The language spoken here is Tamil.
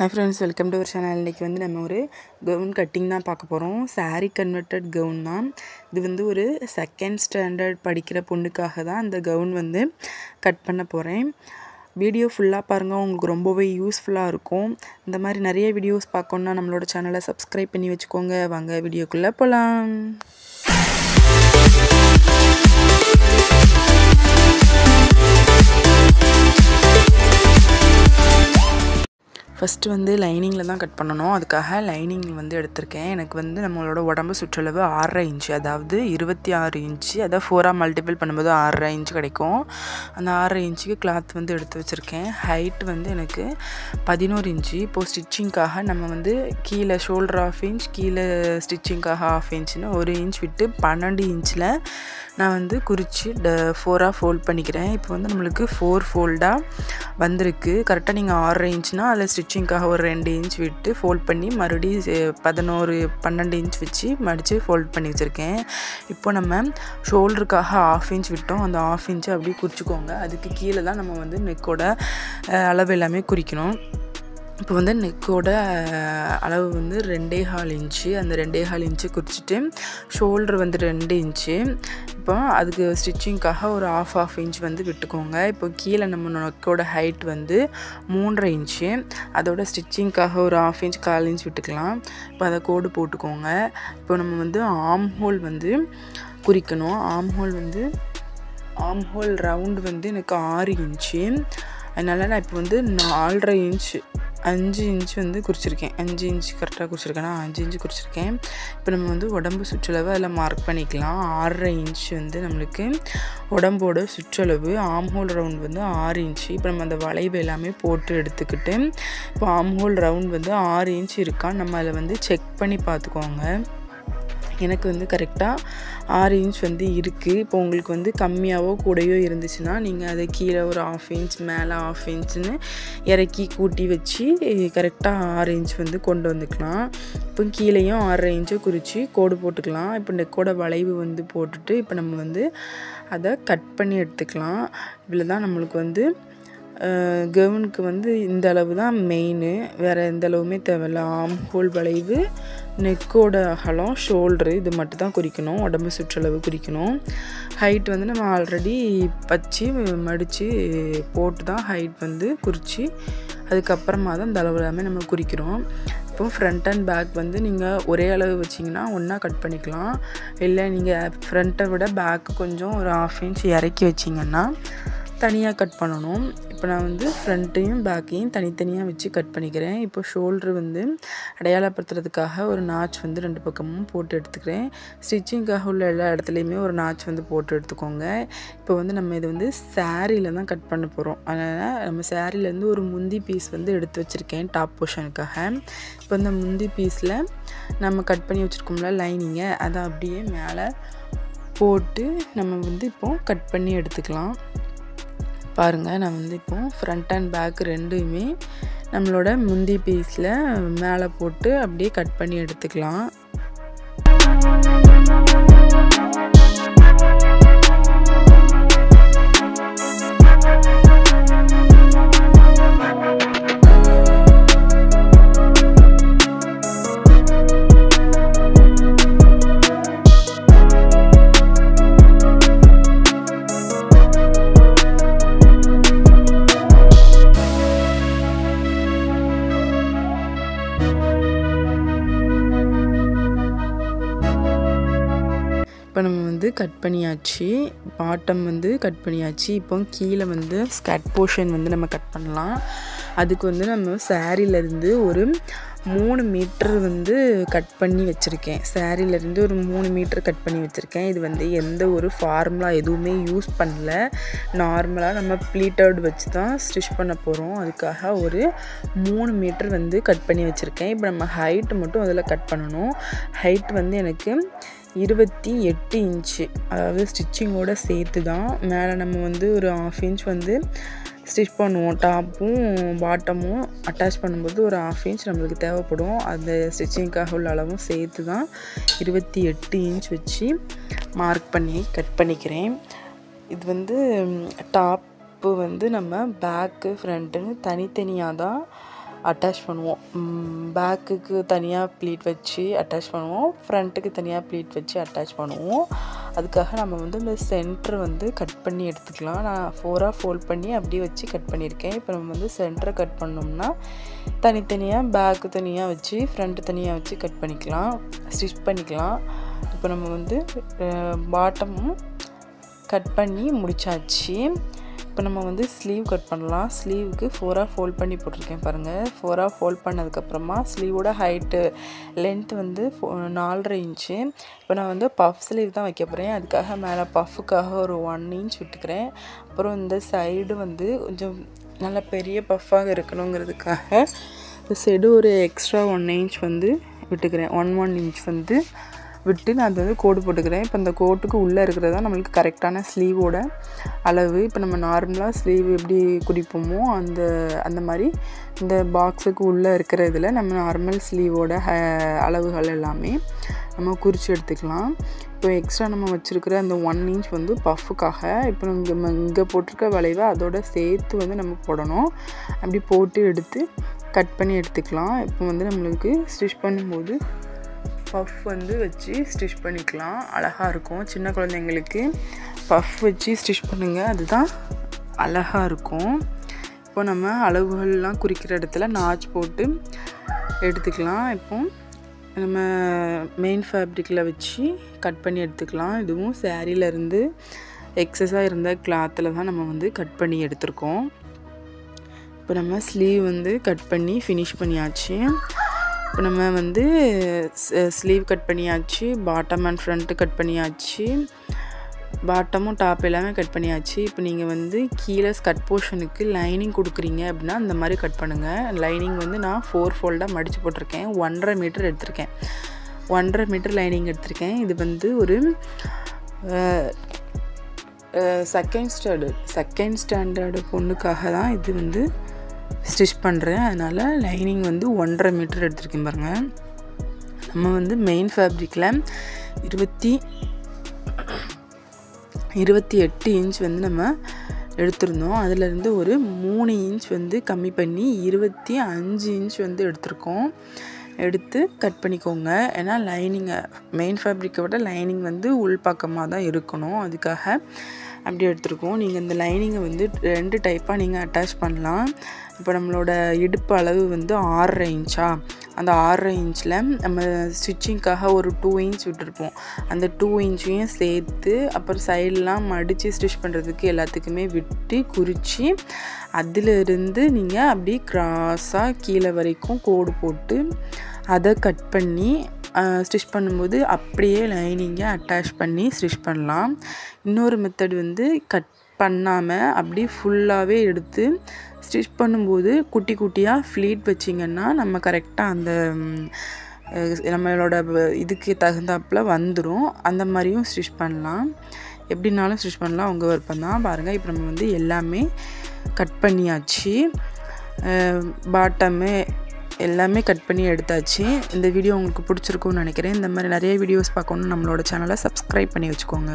Hi friends, welcome to our channel. இன்னைக்கு வந்து நம்ம ஒரு gown cutting தான் பார்க்க போறோம். saree converted gown தான். இது வந்து ஒரு second standard படிக்கிற பொண்ணுக்காக தான் இந்த gown வந்து கட் பண்ண போறேன். வீடியோ ஃபுல்லா பாருங்க, உங்களுக்கு ரொம்பவே யூஸ்ஃபுல்லா இருக்கும். இந்த மாதிரி நிறைய வீடியோஸ் பார்க்கணும்னா நம்மளோட சேனலை சப்ஸ்கிரைப் பண்ணி வச்சுக்கோங்க. வாங்க வீடியோக்குள்ள போலாம். ஃபர்ஸ்ட் வந்து லைனிங்ல தான் கட் பண்ணனும். அதுக்காக லைனிங் வந்து எடுத்துர்க்கேன். எனக்கு வந்து நம்மளோட உடம்பு சுற்றளவு 6.5 இன்ச், அதாவது 26 இன்ச். அத 4 ஆ மல்டிபிள் பண்ணும்போது 6.5 இன்ச் கிடைக்கும். அந்த 6.5 இன்ச்சுக்கு கிளாத் வந்து எடுத்து வச்சிருக்கேன். ஹைட் வந்து எனக்கு 11 இன்ச். இப்போ ஸ்டிச்சிங்காக நம்ம வந்து கீழ ஷோல்டர் 1/2 இன்ச், கீழ ஸ்டிச்சிங்காக 1/2 இன்ச்னு 1 இன்ச் விட்டு 12 இன்ச்ல நான் வந்து குறிச்சி 4 ஆ ஃபோல்ட் பண்ணிக்கிறேன். இப்போ வந்து நமக்கு 4 ஃபோல்டா வந்திருக்கு. கரெக்ட்டா நீங்க 6.5 இன்ச்னா அதுல ஸ்டிச்சிங்காக ஒரு 2 இன்ச் விட்டு ஃபோல்ட் பண்ணி மறுபடியும் 12 இன்ச் வச்சு மடிச்சு ஃபோல்ட் பண்ணி வச்சிருக்கேன். இப்போ நம்ம ஷோல்டருக்காக 1/2 இன்ச் விட்டோம். அந்த 1/2 இன்ச் அப்படியே குறிச்சுக்கோங்க. அதுக்கு கீழ தான் நம்ம வந்து நெக்கோட அளவு எல்லாமே குறிக்கணும். இப்போ வந்து நெக்கோட அளவு வந்து 2.25 இன்ச். அந்த 2.25 இன்ச் குறிச்சிட்டு ஷோல்டர் வந்து 2 இன்ச். இப்போ அதுக்கு ஸ்டிச்சிங்காக ஒரு 1/2 இன்ச் வந்து விட்டுக்கோங்க. இப்போ கீழ நம்ம நெக்கோட ஹைட் வந்து 3.5 இன்ச். அதோட ஸ்டிச்சிங்காக ஒரு 1/2 இன்ச் 1/4 இன்ச் விட்டுக்கலாம். இப்போ அத கோடு போட்டுக்கோங்க. இப்போ நம்ம வந்து ஆர்ம் ஹோல் வந்து குறிக்கணும். ஆர்ம் ஹோல் ரவுண்ட் வந்து எனக்கு 6 இன்ச். அதனால நான் இப்போ வந்து 4.5 இன்ச் 5 இன்ச் வந்து குறிச்சிருக்கேன். 5 இன்ச் கரெக்டாக குறிச்சிருக்கேன்னா 5 இன்ச் குறிச்சிருக்கேன். இப்போ நம்ம வந்து உடம்பு சுற்றளவு அதில் மார்க் பண்ணிக்கலாம். 6.5 இன்ச் வந்து நம்மளுக்கு உடம்போட சுற்றளவு. ஆர்ம் ஹோல் ரவுண்ட் வந்து 6 இன்ச். இப்போ நம்ம அந்த வளைவு எல்லாமே போட்டு எடுத்துக்கிட்டு இப்போ ஆர்ம் ஹோல் ரவுண்ட் வந்து 6 இன்ச் இருக்கா நம்ம அதில் வந்து செக் பண்ணி பார்த்துக்கோங்க. எனக்கு வந்து கரெக்டாக 6 இன்ச் வந்து இருக்குது. இப்போ உங்களுக்கு வந்து கம்மியாவோ கூடயோ இருந்துச்சுன்னா நீங்கள் அதை கீழே ஒரு 1/2 இன்ச் மேலே 1/2 இன்ச்சுன்னு இறக்கி கூட்டி வச்சு கரெக்டாக 6 இன்ச் வந்து கொண்டு வந்துக்கலாம். இப்போ கீழேயும் 6.5 இன்ச்சை குறித்து கோடு போட்டுக்கலாம். இப்போ நெக்கோட வளைவு வந்து போட்டுட்டு இப்போ நம்ம வந்து அதை கட் பண்ணி எடுத்துக்கலாம். இவ்வளோ தான் நம்மளுக்கு வந்து கவுனுக்கு வந்து இந்த அளவு தான் மெயின். வேறு எந்த அளவுமே தேவையில்ல. ஆர்ம் ஹோல் வளைவு, நெக்கோட அகலம், ஷோல்டரு இது மட்டும் தான் குறிக்கணும். உடம்பு சுற்றளவு குறிக்கணும். ஹைட் வந்து நம்ம ஆல்ரெடி வச்சு மடித்து போட்டு தான் ஹைட் வந்து குறித்து அதுக்கப்புறமா தான் இந்த அளவு எல்லாமே நம்ம குறிக்கிறோம். இப்போ ஃப்ரண்ட் அண்ட் பேக் வந்து நீங்கள் ஒரே அளவு வச்சிங்கன்னா ஒன்றா கட் பண்ணிக்கலாம். இல்லை நீங்கள் ஃப்ரண்ட்டை விட பேக்கு கொஞ்சம் ஒரு 1/2 இன்ச் இறக்கி வச்சிங்கன்னா தனியாக கட் பண்ணணும். இப்போ நான் வந்து ஃப்ரண்ட்டையும் பேக்கையும் தனித்தனியாக வச்சு கட் பண்ணிக்கிறேன். இப்போ ஷோல்டர் வந்து அடையாளப்படுத்துறதுக்காக ஒரு நாச் வந்து 2 பக்கமும் போட்டு எடுத்துக்கிறேன். ஸ்டிச்சிங்காக உள்ள எல்லா இடத்துலையுமே ஒரு நாச் வந்து போட்டு எடுத்துக்கோங்க. இப்போ வந்து நம்ம இது வந்து சாரியில் தான் கட் பண்ண போகிறோம். அதனால் நம்ம சாரியிலேருந்து ஒரு முந்தி பீஸ் வந்து எடுத்து வச்சுருக்கேன் டாப் போர்ஷனுக்காக. இப்போ இந்த முந்தி பீஸில் நம்ம கட் பண்ணி வச்சுருக்கோம்ல லைனிங்கை, அதை அப்படியே மேலே போட்டு நம்ம வந்து இப்போது கட் பண்ணி எடுத்துக்கலாம். பாருங்கள், நான் வந்து இப்போ ஃப்ரண்ட் அண்ட் பேக் ரெண்டுமே நம்மளோட முந்தி பீஸில் மேலே போட்டு அப்படியே கட் பண்ணி எடுத்துக்கலாம். இப்போ நம்ம வந்து கட் பண்ணியாச்சு. பாட்டம் வந்து கட் பண்ணியாச்சு. இப்போ கீழே வந்து ஸ்கர்ட் போர்ஷன் வந்து நம்ம கட் பண்ணலாம். அதுக்கு வந்து நம்ம சாரியிலேருந்து ஒரு 3 மீட்டர் வந்து கட் பண்ணி வச்சுருக்கேன். சாரியிலேருந்து ஒரு 3 மீட்டர் கட் பண்ணி வச்சுருக்கேன். இது வந்து எந்த ஒரு ஃபார்முலா எதுவுமே யூஸ் பண்ணல. நார்மலாக நம்ம ப்ளீட்டட் வச்சு தான் ஸ்டிச் பண்ண போகிறோம். அதுக்காக ஒரு 3 மீட்டர் வந்து கட் பண்ணி வச்சுருக்கேன். இப்போ நம்ம ஹைட் மட்டும் அதில் கட் பண்ணணும். ஹைட் வந்து எனக்கு 28 இன்ச்சு, அதாவது ஸ்டிச்சிங்கோடு சேர்த்து தான். மேலே நம்ம வந்து ஒரு 1/2 இன்ச் வந்து ஸ்டிச் பண்ணுவோம். டாப்பும் பாட்டமும் அட்டாச் பண்ணும்போது ஒரு 1/2 இன்ச் நம்மளுக்கு தேவைப்படும். அந்த ஸ்டிச்சிங்காக உள்ள அளவும் சேர்த்து தான் 28 இன்ச் வச்சு மார்க் பண்ணி கட் பண்ணிக்கிறேன். இது வந்து டாப்பு வந்து நம்ம பேக்கு ஃப்ரண்ட்டுன்னு தனித்தனியாக தான் அட்டாச் பண்ணுவோம். பேக்குக்கு தனியாக ப்ளீட் வச்சு அட்டாச் பண்ணுவோம், ஃப்ரண்ட்டுக்கு தனியாக ப்ளீட் வச்சு அட்டாச் பண்ணுவோம். அதுக்காக நம்ம வந்து இந்த சென்டர் வந்து கட் பண்ணி எடுத்துக்கலாம். நான் 4ஆக ஃபோல்ட் பண்ணி அப்படியே வச்சு கட் பண்ணியிருக்கேன். இப்போ நம்ம வந்து சென்டரை கட் பண்ணோம்னா தனித்தனியாக பேக்கு தனியாக வச்சு ஃப்ரண்ட்டு தனியாக வச்சு கட் பண்ணிக்கலாம், ஸ்டிச் பண்ணிக்கலாம். இப்போ நம்ம வந்து பாட்டமும் கட் பண்ணி முடிச்சாச்சு. இப்போ நம்ம வந்து ஸ்லீவ் கட் பண்ணலாம். ஸ்லீவுக்கு 4ஆக ஃபோல்ட் பண்ணி போட்டிருக்கேன் பாருங்கள். 4ஆக ஃபோல்ட் பண்ணதுக்கப்புறமா ஸ்லீவோட ஹைட்டு லென்த் வந்து 4.5 இன்ச்சு. இப்போ நான் வந்து பஃப் ஸ்லீவ் தான் வைக்க போகிறேன். அதுக்காக மேலே பஃப்புக்காக ஒரு 1 இன்ச் விட்டுக்கிறேன். அப்புறம் இந்த சைடு வந்து கொஞ்சம் நல்ல பெரிய பஃப்பாக இருக்கணுங்கிறதுக்காக இந்த சைடு ஒரு எக்ஸ்ட்ரா 1 இன்ச் வந்து விட்டுக்கிறேன். 1 இன்ச் வந்து விட்டு நான் அதை வந்து கோடு போட்டுக்கிறேன். இப்போ இந்த கோட்டுக்கு உள்ளே இருக்கிறது தான் நம்மளுக்கு கரெக்டான ஸ்லீவோட அளவு. இப்போ நம்ம நார்மலாக ஸ்லீவ் எப்படி குறிப்போமோ அந்த மாதிரி இந்த பாக்ஸுக்கு உள்ளே இருக்கிற இதில் நம்ம நார்மல் ஸ்லீவோட அளவுகள் எல்லாமே நம்ம குறித்து எடுத்துக்கலாம். இப்போ எக்ஸ்ட்ரா நம்ம வச்சுருக்கிற அந்த 1 இன்ச் வந்து பஃப்புக்காக இப்போ நம்ம இங்கே போட்டிருக்க வளைவை அதோட சேர்த்து வந்து நம்ம போடணும். அப்படி போட்டு எடுத்து கட் பண்ணி எடுத்துக்கலாம். இப்போ வந்து நம்மளுக்கு ஸ்டிச் பண்ணும்போது பஃப் வந்து வச்சு ஸ்டிச் பண்ணிக்கலாம், அழகாக இருக்கும். சின்ன குழந்தைங்களுக்கு பஃப் வச்சு ஸ்டிச் பண்ணுங்கள், அதுதான் அழகாக இருக்கும். இப்போ நம்ம அளவுகள்லாம் குறிக்கிற இடத்துல நாச் போட்டு எடுத்துக்கலாம். இப்போ நம்ம மெயின் ஃபேப்ரிக்கில் வச்சு கட் பண்ணி எடுத்துக்கலாம். இதுவும் சாரீலேருந்து எக்ஸஸாக இருந்த கிளாத்தில் தான் நம்ம வந்து கட் பண்ணி எடுத்துருக்கோம். இப்போ நம்ம ஸ்லீவ் வந்து கட் பண்ணி ஃபினிஷ் பண்ணியாச்சு. இப்போ நம்ம வந்து ஸ்லீவ் கட் பண்ணியாச்சு, பாட்டம் அண்ட் ஃப்ரண்ட்டு கட் பண்ணியாச்சு, பாட்டமும் டாப் எல்லாமே கட் பண்ணியாச்சு. இப்போ நீங்கள் வந்து கீழே ஸ்கர்ட் போர்ஷனுக்கு லைனிங் கொடுக்குறீங்க அப்படின்னா அந்த மாதிரி கட் பண்ணுங்கள். லைனிங் வந்து நான் 4 ஃபோல்டாக மடித்து போட்டிருக்கேன். 1.5 மீட்டர் எடுத்திருக்கேன். 1.5 மீட்டர் லைனிங் எடுத்திருக்கேன். இது வந்து ஒரு செகண்ட் ஸ்டாண்டர்டு பொண்ணுக்காக தான் இது வந்து ஸ்டிச் பண்ணுறேன். அதனால் லைனிங் வந்து 1.5 மீட்டர் எடுத்துருக்கேன் பாருங்கள். நம்ம வந்து மெயின் ஃபேப்ரிக்கில் 28 இன்ச் வந்து நம்ம எடுத்திருந்தோம். அதிலேருந்து ஒரு 3 இன்ச் வந்து கம்மி பண்ணி 25 இன்ச் வந்து எடுத்திருக்கோம். எடுத்து கட் பண்ணிக்கோங்க. ஏன்னா லைனிங்கை மெயின் ஃபேப்ரிக்கை விட லைனிங் வந்து உள்பக்கமாக தான் இருக்கணும், அதுக்காக அப்படி எடுத்துருக்கோம். நீங்கள் இந்த லைனிங்கை வந்து 2 டைப்பாக நீங்கள் அட்டாச் பண்ணலாம். இப்போ நம்மளோட இடுப்பு அளவு வந்து 6.5 இன்ச்சா, அந்த 6.5 இன்ச்சில் நம்ம ஸ்டிச்சிங்க்காக ஒரு 2 இன்ச் விட்டுருப்போம். அந்த 2 இன்ச்சையும் சேர்த்து அப்புறம் சைடெலாம் மடித்து ஸ்டிச் பண்ணுறதுக்கு எல்லாத்துக்குமே விட்டு குறித்து அதிலிருந்து நீங்கள் அப்படி கிராஸாக கீழே வரைக்கும் கோடு போட்டு அதை கட் பண்ணி ஸ்டிச் பண்ணும்போது அப்படியே லைனிங்கை அட்டாச் பண்ணி ஸ்டிச் பண்ணலாம். இன்னொரு மெத்தட் வந்து கட் பண்ணாமல் அப்படி ஃபுல்லாகவே எடுத்து ஸ்டிச் பண்ணும்போது குட்டி குட்டியாக ஃப்ளீட் வச்சிங்கன்னா நம்ம கரெக்டாக அந்த நம்மளோட இதுக்கு தகுந்தாப்பில் வந்துடும். அந்த மாதிரியும் ஸ்டிச் பண்ணலாம், எப்படின்னாலும் ஸ்டிச் பண்ணலாம், உங்கள் விருப்பம் தான். பாருங்கள், இப்போ நம்ம வந்து எல்லாமே கட் பண்ணியாச்சு. பாட்டமு எல்லாமே கட் பண்ணி எடுத்தாச்சு. இந்த வீடியோ உங்களுக்கு பிடிச்சிருக்கும்னு நினைக்கிறேன். இந்த மாதிரி நிறைய வீடியோஸ் பார்க்கணுன்னு நம்மளோட சேனலை சப்ஸ்கிரைப் பண்ணி வச்சுக்கோங்க.